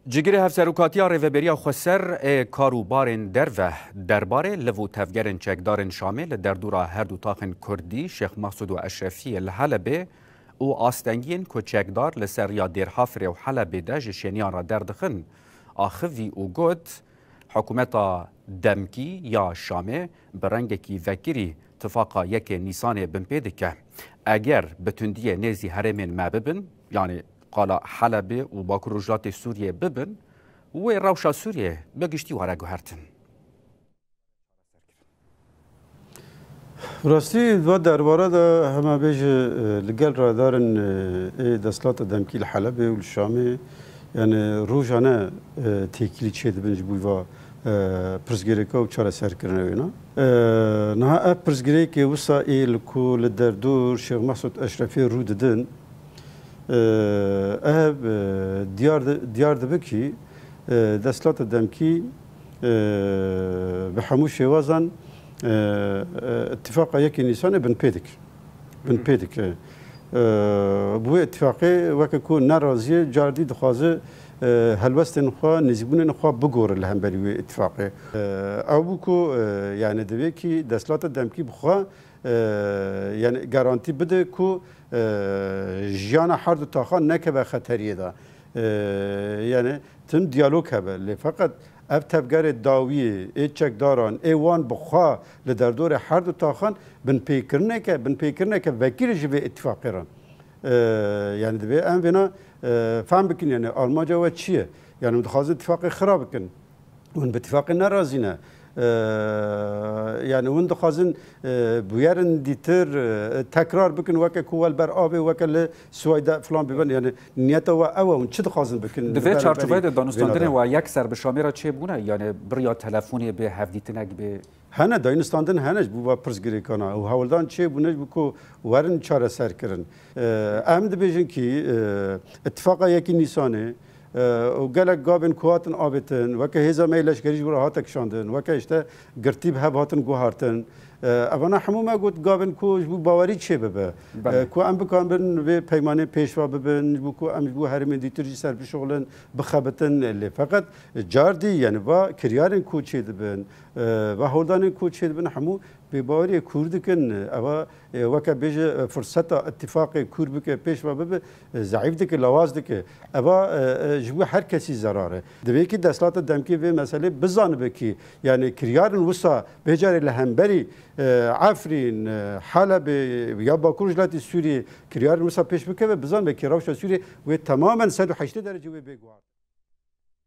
جگری هفسروکاتیا ریوبریا خسر کاروبارن دروه درباره لو تفگرن چکدارن شامل در دورا هر دو تاخن کردی شیخ مسعود و اشرفی الحلبه او آستنگین که چکدار لسریا دیر حفر و حلبه داج شنیان را دردخن آخوی او گود حکومتا دمکی یا شامه برنگ کی وکری اتفاقا یک نیسان بمپیده که اگر بتندی نزی هرمین ما ببن یعنی قال حلبه و باکو رجلات سوریه ببن و روشا سوریه بگشتی وارا گوهرتن راستی و درباره دا همه بیش لگل را دارن دستلات دمکی الحلبه و الشامه یعنی روزانه تکیلی چه دبنج بوی و پرسگیری و چاره سر کرنه وینا نه اب پرسگیری که وسا ایل کو لدردور شیخ مسعود اشرفی رو ددن دیار دبکی دستلات دمکی به همو شوازن اتفاق یکی نیسان بن پیدک بو اتفاقی وقت کو ناراضی جاردی دخوازه هلوستن خوا نزیبون خوا بگور لهم بری اتفاقی او بو کو یعنی دوی کی دستلات دمکی بخوا یعنی گارانتی بده کو جیان هر دو تاخان نکه خطریه دا یعنی تم دیالوگ هبه فقط اف تبگر داویه ای چک داران ای وان بخوا لدردور هر دو تاخان بن پیکرنه که وکیل جوی اتفاقی ران یعنی دوی ام بنا فهم بکن یعنی آلمانجا و چیه یعنی متخواز اتفاقی خراب کن اون به اتفاقی نرازینه يعني وند خازن بويرن ديتر تكرار بكن وكا كوال بر آبي وكا لسويدا فلان ببن يعني نيتا و او ون چه خازن بكن دوی چارچوبه دانستاندن و یک سر به شامی را چه بونه یعنی بریا تلفونی به هفدیتنگ به هنه دانستاندن هنج بو پرسگری کنا و هولدان چه بونه بکو ورن چاره سر کرن احمد بیجن کی اتفاقا یکی نیسانه و گلک گابن کواتن آبتن و که هزا میلش گریج برای هاتک شاندن و که اشته گرتیب هب هاتن گوهارتن اونا همو ما گفت گابن کوش بو باوری چه ببه کو ام بکن بن به پیمانه پیشوا ببن بو کو ام بو هرمین دیترجی سر بشغلن بخبتن اللي فقط جاردی یعنی با کریارن کو چه دبن و هولدان کو چه دبن همو به باوری کورد کن اوا وکه بیج فرصت اتفاق کورد بکه پیشوا ببه ضعیف دک لواز دک اوا جو هر کسی ضراره دوی کی دستلات دمکی به مسئله بزانه بکی یعنی کریارن وسا بهجار لهمبری عفرین حلب یا باکو رجلات سوریه کریارن وسا پیش بکه و بزان به کراوش سوریه و تماما 180 درجه بگوار